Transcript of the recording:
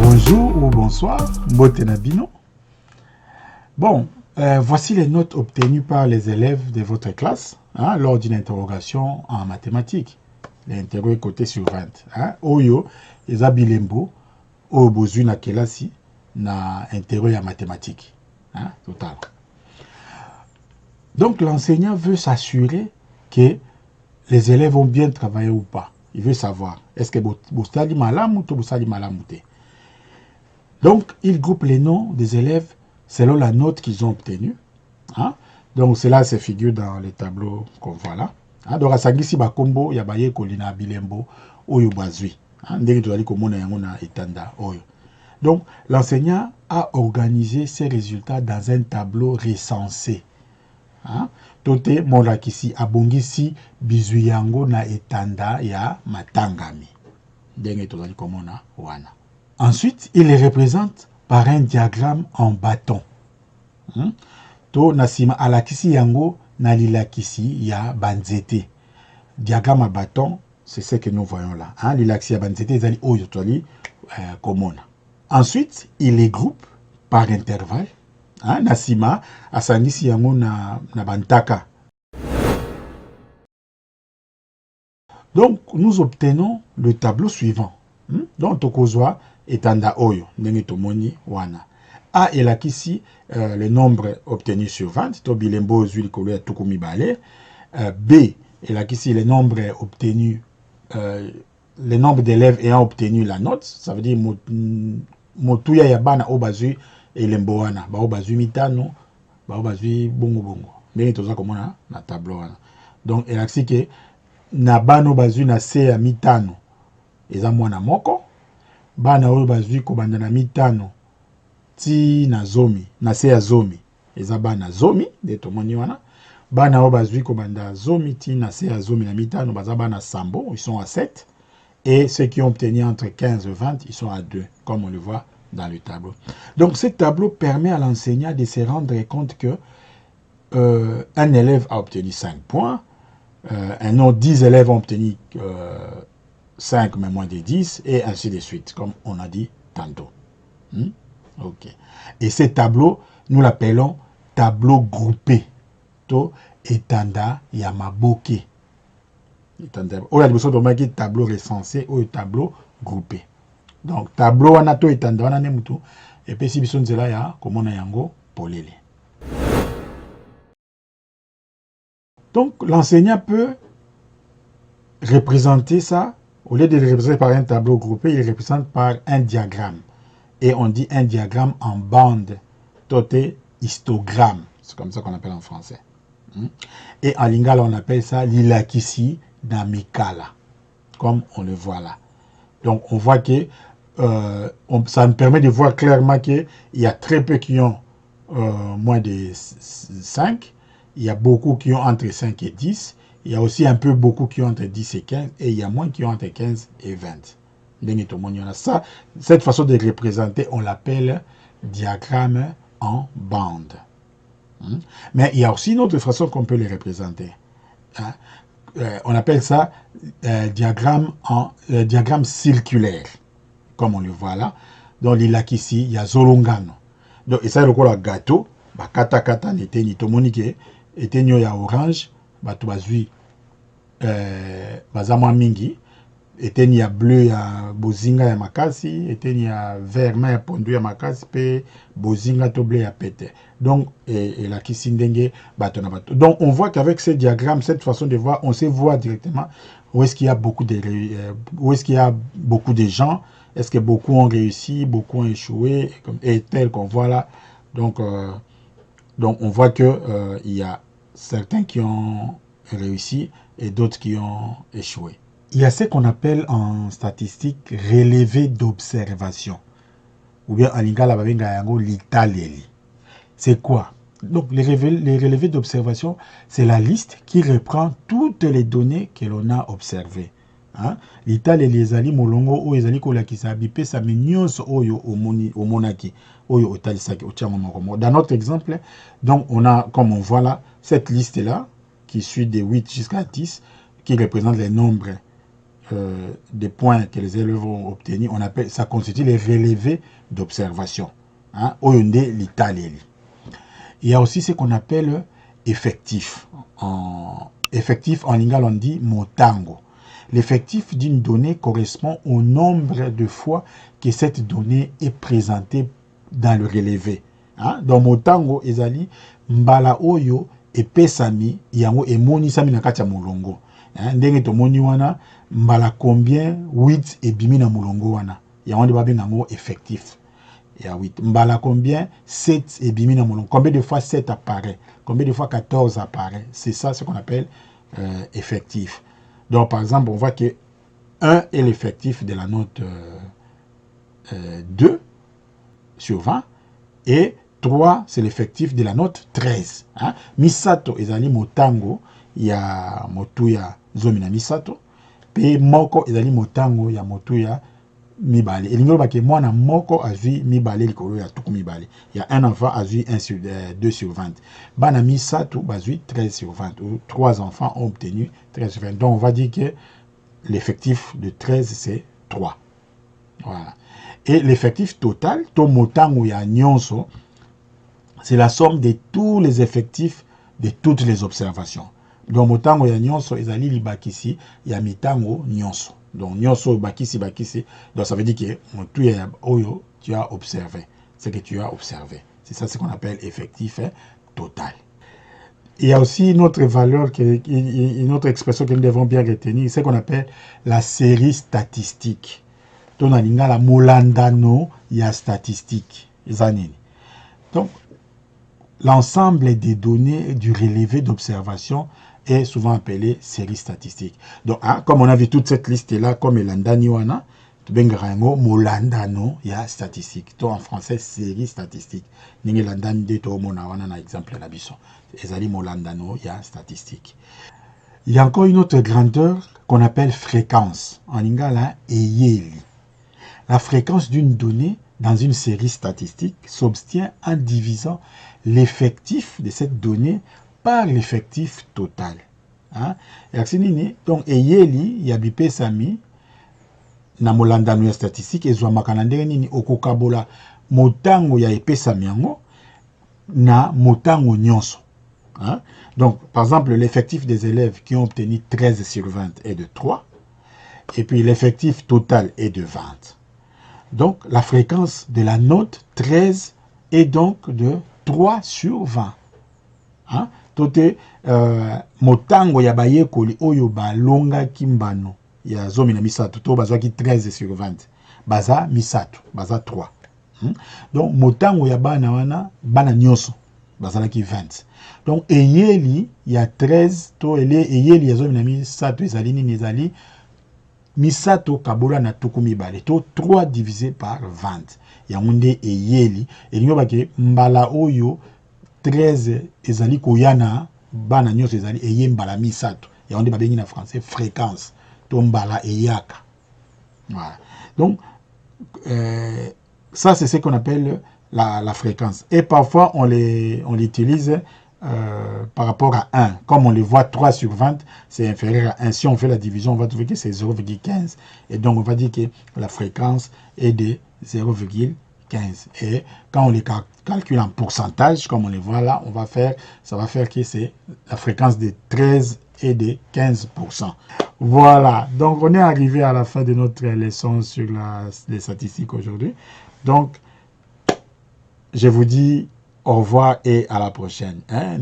Bonjour ou bonsoir, Mbote Nabino. Bon, voici les notes obtenues par les élèves de votre classe lors d'une interrogation en mathématiques. L'interrogatoire côté sur 20. Oyo, eza bilembo, oyo bozui na kelasi na interrogatoire en mathématiques. Total. Donc l'enseignant veut s'assurer que les élèves ont bien travaillé ou pas. Il veut savoir, est-ce que bosali malamu ou bosali malamu te. Donc, il groupe les noms des élèves selon la note qu'ils ont obtenue. Donc, cela se figure dans les tableaux qu'on voit là. Donc, à Sangisi Bakombo, Yabaye Kolina Bilembo, Oyo Bazui. Donc, l'enseignant a organisé ces résultats dans un tableau recensé. Tote Molakisi, Abongisi, Bizuyango na etanda ya Matangami. Denge Tozali Komona Wana. Ensuite, il les représente par un diagramme en bâton. To nasima alakisi yango nalilakisi ya banzete. Diagramme à bâton, c'est ce que nous voyons là. Lilakisi ya banzete zali oyo toli komona. Ensuite, il les groupe par intervalle. Nasima asangisi yango na bantaka. Donc, nous obtenons le tableau suivant. Donc, tokozwa etanda oyo, ndenge tomoni wana. A elakisi le nombre obtenu sur 20, to bilembo zui likolo ya tuku mibale. B elakisi le nombre obtenu, le nombre d'élèves ayant obtenu la note, ça veut dire motuya ya bana o bazui elembo wana, ba o bazui mitano, ba o bazui bongo bongo. Ndenge toza komona na tableau wana. Donc elakisi ke na bano bazui na se ya mitano, eza mwana moko. Bana oyo bazwi kobanda na mitano ti na zomi, na se ya zomi, eza bana zomi, de tomoni wana. Bana oyo bazwi kobanda zomi ti na se ya zomi na mitano, baza bana sambo, ils sont à 7. Et ceux qui ont obtenu entre 15 et 20, ils sont à 2, comme on le voit dans le tableau. Donc ce tableau permet à l'enseignant de se rendre compte que un élève a obtenu 5 points, un autre 10 élèves ont obtenu 5 mais moins de 10, et ainsi de suite, comme on a dit tantôt. Ok. Et ce tableau, nous l'appelons tableau groupé. To etanda yamaboke. Ou il y a tableau recensé ou tableau groupé. Donc, tableau anato etanda wana nemutu. Et puis si bison zela ya, comme on a yango polele. Donc, l'enseignant peut représenter ça. Au lieu de le représenter par un tableau groupé, il le représente par un diagramme. Et on dit un diagramme en bande, toté histogramme. C'est comme ça qu'on appelle en français. Et en lingala, on appelle ça l'ilakisi namikala, comme on le voit là. Donc on voit que ça me permet de voir clairement qu'il y a très peu qui ont moins de 5. Il y a beaucoup qui ont entre 5 et 10. Il y a aussi un peu beaucoup qui ont entre 10 et 15, et il y a moins qui ont entre 15 et 20. Ça, cette façon de représenter, on l'appelle diagramme en bande. Mais il y a aussi une autre façon qu'on peut les représenter. On appelle ça diagramme circulaire, comme on le voit là. Donc, il y a ici, il y a Zolongano. Donc, et ça, le gâteau, kata kata, n'était tomonike, était il y a orange, bazui. Bazamwa mingi eteni ya bleu ya bozinga ya makasi, eteni ya vert ma ya pondu ya makasi pe bozinga to bleu ya pete. Donc et la kisindenge bato na bato. Donc on voit qu'avec ce diagramme, cette façon de voir, on sait voir directement où est-ce qu'il y a beaucoup de gens, est-ce que beaucoup ont réussi, beaucoup ont échoué, et tel qu'on voit là. Donc on voit que il y a certains qui ont réussi et d'autres qui ont échoué. Il y a ce qu'on appelle en statistique relevé d'observation. Ou bien en lingala babenga yango litaleli. C'est quoi? Donc les relevés d'observation, c'est la liste qui reprend toutes les données que l'on a observées. Hein? Litaleli ezali molongo oyo ezali kolakisa bipesa nyonso oyo omonaki oyo otalisaki otiango moko. Dans notre exemple, donc on a, comme on voit là, cette liste là qui suit de 8 jusqu'à 10 qui représente les nombres des points que les élèves ont obtenus. On appelle ça, constitue les relevés d'observation. Hein? Oyo nde litaleli. Il y a aussi ce qu'on appelle effectif. Effectif en lingala on dit motango. L'effectif d'une donnée correspond au nombre de fois que cette donnée est présentée dans le relevé. Hein? Dans motango ezali mbala oyo epesami yango emonisami na kati ya molongo. Hein? Ndenge tomoni wana mbala combien 8 ebimi na molongo wana. Yango nde babengango effectif. Il y a 8. Mbala combien 7 ebimi na molongo. Combien de fois 7 apparaît? Combien de fois 14 apparaît? C'est ça ce qu'on appelle effectif. Donc, par exemple, on voit que 1 est l'effectif de la note 2 sur 20 et 3, c'est l'effectif de la note 13. Hein? Misato ezali motango ya motu ya zomi na misato. Pe moko ezali motango ya motu ya mibale. Et l'ingolo bake mwana moko azui mibale likolo ya tuku mibale. Il y a un enfant azui 2 sur 20. Bana misato bazui 13 sur 20. Ou 3 enfants ont obtenu 13 sur 20. Donc on va dire que l'effectif de 13 c'est 3. Voilà. Et l'effectif total, to motango ya nyonso, c'est la somme de tous les effectifs de toutes les observations. Donc motango ya nyonso ezali libakisi ya mitango nyonso. Donc, nyonso bakisi. Donc, ça veut dire que tu as observé. C'est que tu as observé. C'est ça ce qu'on appelle effectif total. Il y a aussi une autre valeur, une autre expression que nous devons bien retenir, c'est ce qu'on appelle la série statistique. Donc, on a la molandano, il y a statistique. Donc, l'ensemble des données du relevé d'observation est souvent appelé série statistique. Donc, hein, comme on a vu toute cette liste-là, comme Elandani wana, bengarango molandano, il y a statistique. Donc, en français, série statistique. Ninge landani de to mona wana na exemple la bison. Ezali molandano, il y a statistique. Il y a encore une autre grandeur qu'on appelle fréquence. En lingala, eyeli. La fréquence d'une donnée dans une série statistique s'obtient en divisant l'effectif de cette donnée par l'effectif total. Hein? Donc, eyeli, yabipe sami, na molandano ya statistique, ezwa makanandere nini okokabola motango ya epe samiango na motango nyonso. Hein? Donc, par exemple, l'effectif des élèves qui ont obtenu 13 sur 20 est de 3, et puis l'effectif total est de 20. Donc, la fréquence de la note 13 est donc de 3 sur 20. Hein? Tote motango ya bayekoli oyo balonga kimbano ya zomi na misato to bazwaki 13 sur 20 baza misato baza 3. Donc motango ya bana wana bana nyonso bazalaki 20. Donc eyeli ya 13 to eyeli ya zomi na misato ezali nini ezali misato kabola na tuku mibale to 3 divisé par 20. Yango nde eyeli elingo bake mbala oyo 13 ezali koyana bana nyonso ezali eye mbala misato. Yango nde babengi na français fréquence to mbala eyaka. Voilà. Donc ça c'est ce qu'on appelle la fréquence. Et parfois on l'utilise par rapport à 1. Comme on le voit 3 sur 20, c'est inférieur à 1. Si on fait la division, on va trouver que c'est 0,15. Et donc on va dire que la fréquence est de 0,15. Et quand on les calcule en pourcentage, comme on les voit là, ça va faire que c'est la fréquence de 13 et de 15%. Voilà, donc on est arrivé à la fin de notre leçon sur les statistiques aujourd'hui. Donc, je vous dis au revoir et à la prochaine. Hein?